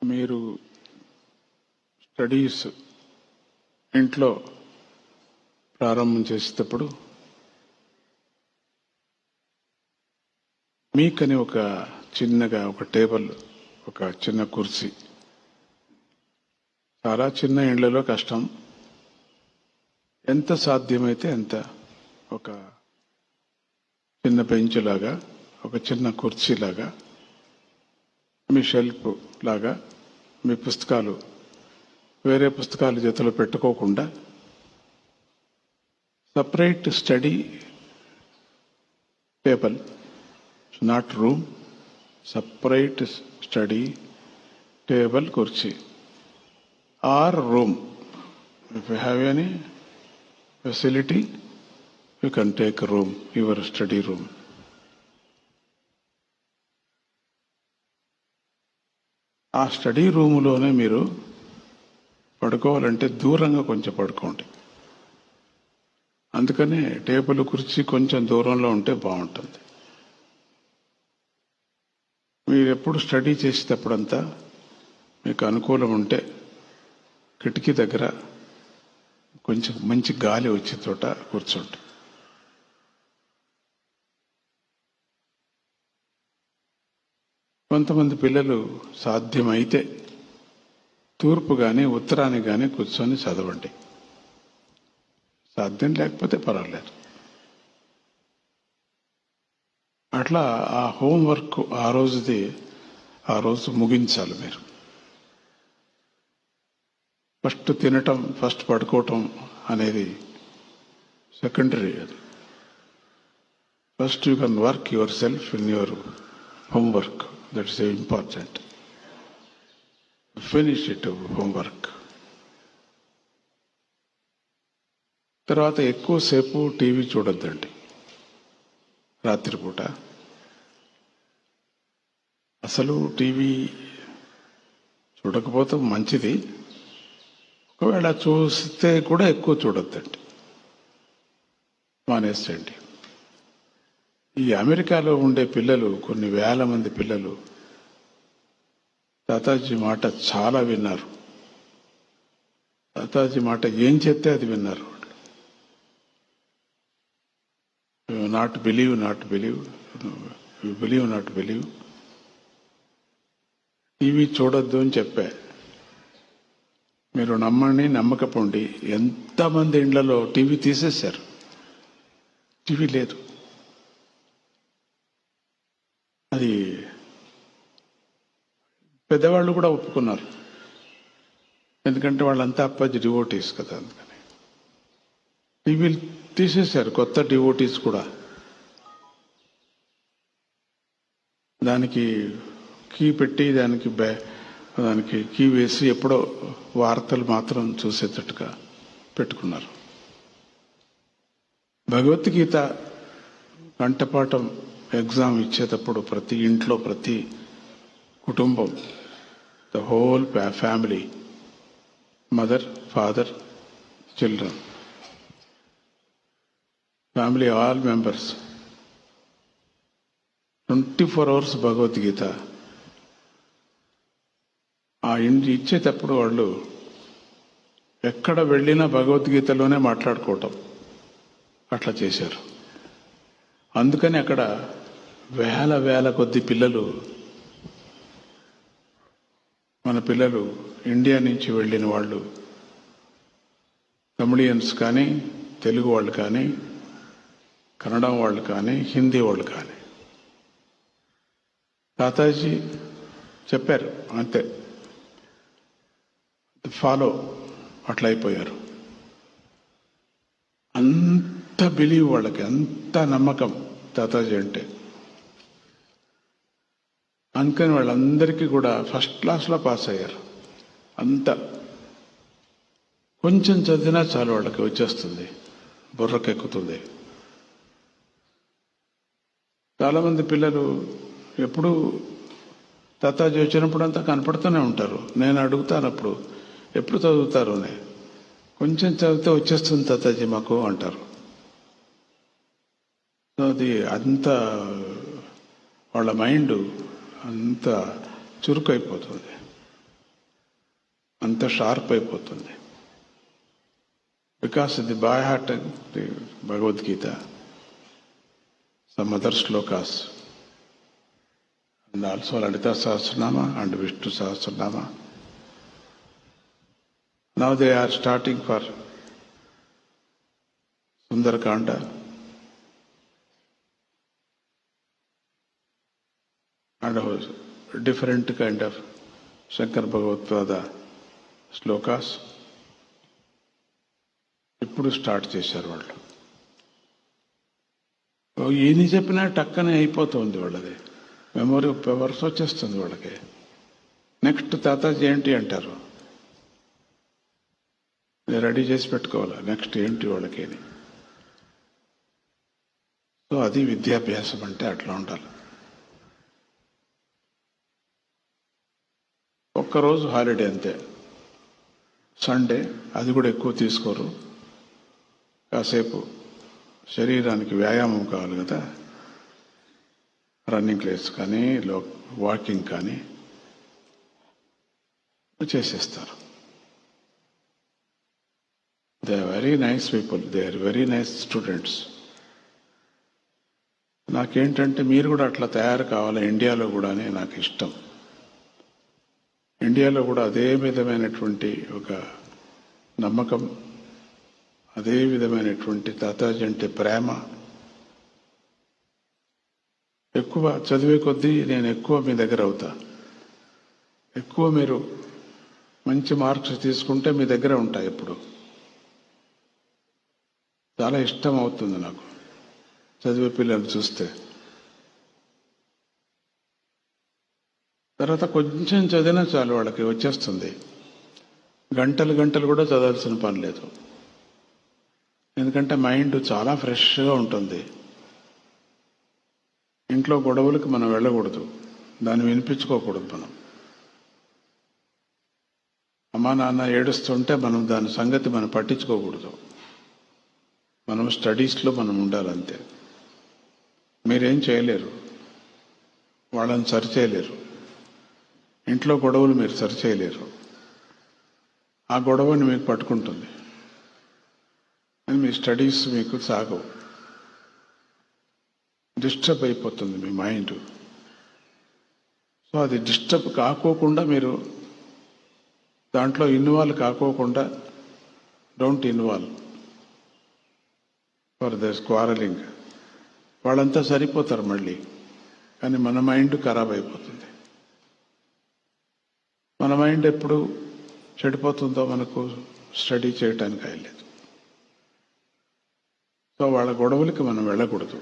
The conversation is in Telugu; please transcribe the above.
మీరు స్టడీస్ ఇంట్లో ప్రారంభం చేసేటప్పుడు మీకని ఒక చిన్నగా ఒక టేబుల్, ఒక చిన్న కుర్చీ, చాలా చిన్న ఇండ్లలో కష్టం, ఎంత సాధ్యమైతే అంత ఒక చిన్న బెంచ్ లాగా, ఒక చిన్న కుర్చీ లాగా, మీ షెల్ఫ్ లాగా, మీ పుస్తకాలు వేరే పుస్తకాలు జతలో పెట్టుకోకుండా separate study table, not room, separate study table, కుర్చీ or room. If you have any facility, you can take a room, your study room. ఆ స్టడీ రూములోనే మీరు పడుకోవాలంటే దూరంగా కొంచెం పడుకోండి. అందుకనే టేబుల్ కుర్చీ కొంచెం దూరంలో ఉంటే బాగుంటుంది. మీరు ఎప్పుడు స్టడీ చేసేటప్పుడంతా మీకు అనుకూలం ఉంటే కిటికీ దగ్గర కొంచెం మంచి గాలి వచ్చే చోట కూర్చోండి. కొంతమంది పిల్లలు సాధ్యమైతే తూర్పు కానీ ఉత్తరానికి కానీ కూర్చొని చదవండి. సాధ్యం లేకపోతే పర్వాలేదు. అట్లా ఆ హోంవర్క్ ఆ రోజు ముగించాలి. మీరు ఫస్ట్ తినటం, ఫస్ట్ పడుకోవటం అనేది సెకండరీ. అది first you can work your self in your homework, that is important. Finish it homework. తర్వాత ఎక్కువసేపు టీవీ చూడొద్దండి రాత్రిపూట. అసలు టీవీ చూడకపోతే మంచిది, ఒకవేళ చూస్తే కూడా ఎక్కువ చూడొద్దండి, మానేసేయండి. ఈ అమెరికాలో ఉండే పిల్లలు, కొన్ని వేల మంది పిల్లలు తాతాజీ మాట చాలా విన్నారు. తాతాజీ మాట ఏం చెప్తే అది విన్నారు. Not believe, not believe. TV చూడొద్దు అని చెప్పా. మీరు నమ్మండి, నమ్మకపోండి, ఎంతమంది ఇండ్లలో టీవీ తీసేశారు. టీవీ లేదు. అది పెద్దవాళ్ళు కూడా ఒప్పుకున్నారు, ఎందుకంటే వాళ్ళంతా అప్పాజీ డివోటీస్ కదా. అందుకని టీవీలు తీసేశారు. కొత్త డివోటీస్ కూడా దానికి కీ పెట్టి, దానికి కీ వేసి ఎప్పుడో వార్తలు మాత్రం చూసేటట్టుగా పెట్టుకున్నారు. భగవద్గీత కంఠపాఠం ఎగ్జామ్ ఇచ్చేటప్పుడు ప్రతి ఇంట్లో, ప్రతి కుటుంబం, the whole family, mother, father, children, family, all members, 24 hours Bhagavad Gita ఆ ఇంటి ఇచ్చేటప్పుడు వాళ్ళు ఎక్కడ వెళ్ళినా భగవద్గీతలోనే మాట్లాడుకోవటం అట్లా చేశారు. అందుకని అక్కడ వేల కొద్ది పిల్లలు, మన పిల్లలు, ఇండియా నుంచి వెళ్ళిన వాళ్ళు, తమిళియన్స్ కానీ, తెలుగు వాళ్ళు కానీ, కన్నడం వాళ్ళు కానీ, హిందీ వాళ్ళు కానీ, తాతాజీ చెప్పారు అంతే, ఫాలో, అట్లా అయిపోయారు. అంత బిలీవ్ వాళ్ళకి, అంత నమ్మకం తాతాజీ అంటే. అందుకని వాళ్ళందరికీ కూడా ఫస్ట్ క్లాస్లో పాస్ అయ్యారు. అంత కొంచెం చదివినా చాలు వాళ్ళకి వచ్చేస్తుంది, బుర్రకెక్కుతుంది. చాలామంది పిల్లలు ఎప్పుడు తాతాజీ వచ్చినప్పుడు అంతా కనపడుతూనే ఉంటారు. నేను అడుగుతాను అప్పుడు, ఎప్పుడు చదువుతారు అని. కొంచెం చదివితే వచ్చేస్తుంది తాతాజీ మాకు అంటారు. సో అది అంత వాళ్ళ మైండ్ అంత చురుకైపోతుంది. అంత షార్ప్ అయిపోతుంది. Because the by heart the Bhagavad Gita, some other slokas, and also Lalita Sahasranama and Vishnu Sahasranama. Now they are starting for Sundarakanda and a different kind of Shankar Bhagavad slokas. ఇప్పుడు స్టార్ట్ చేశారు వాళ్ళు. ఏని చెప్పినా టక్కనే అయిపోతుంది వాళ్ళది, మెమొరీ పవర్స్ వచ్చేస్తుంది వాళ్ళకి. నెక్స్ట్ తాతాజీ ఏంటి అంటారు, రెడీ చేసి పెట్టుకోవాలి నెక్స్ట్ ఏంటి వాళ్ళకి అని. సో అది విద్యాభ్యాసం అంటే అట్లా ఉండాలి. ఒక్కరోజు హాలిడే అంతే, సండే, అది కూడా ఎక్కువ తీసుకోరు. కాసేపు శరీరానికి వ్యాయామం కావాలి కదా, రన్నింగ్ రేస్ కానీ వాకింగ్ కానీ చేసేస్తారు. They are very nice people, they are very nice students. నాకేంటంటే మీరు కూడా అట్లా తయారు కావాలి ఇండియాలో కూడా అని నాకు ఇష్టం. ఇండియాలో కూడా అదే విధమైనటువంటి ఒక నమ్మకం, అదే విధమైనటువంటి తాతాజీ అంటే ప్రేమ. ఎక్కువ చదివే కొద్దీ నేను ఎక్కువ మీ దగ్గర అవుతా, ఎక్కువ మీరు మంచి మార్క్స్ తీసుకుంటే మీ దగ్గర ఉంటా. ఎప్పుడు చాలా ఇష్టం అవుతుంది నాకు చదివే పిల్లలు చూస్తే. తర్వాత కొంచెం చదివినా చాలు వాళ్ళకి వచ్చేస్తుంది, గంటలు గంటలు కూడా చదవాల్సిన పని లేదు. ఎందుకంటే మైండ్ చాలా ఫ్రెష్గా ఉంటుంది. ఇంట్లో గొడవలకు మనం వెళ్ళకూడదు, దాన్ని వినిపించుకోకూడదు. మనం అమ్మా నాన్న ఏడుస్తుంటే మనం దాని సంగతి మనం పట్టించుకోకూడదు. మనం స్టడీస్లో మనం ఉండాలంతే. మీరేం చేయలేరు, వాళ్ళని సరిచేయలేరు. ఇంట్లో గొడవలు మీరు సరిచేయలేరు, ఆ గొడవని మీకు పట్టుకుంటుంది, అని మీ స్టడీస్ మీకు సాగవు, డిస్టర్బ్ అయిపోతుంది మీ మైండ్. సో అది డిస్టర్బ్ కాకోకుండా మీరు దాంట్లో ఇన్వాల్వ్ కాకోకుండా, don't involve for this quarrelling. వాళ్ళంతా సరిపోతారు మళ్ళీ, కానీ మన మైండ్ ఖరాబ్ అయిపోతుంది. మన మైండ్ ఎప్పుడు చెడిపోతుందో మనకు స్టడీ చేయటానికి అయ్యలేదు. సో వాళ్ళ గొడవలకి మనం వెళ్ళకూడదు.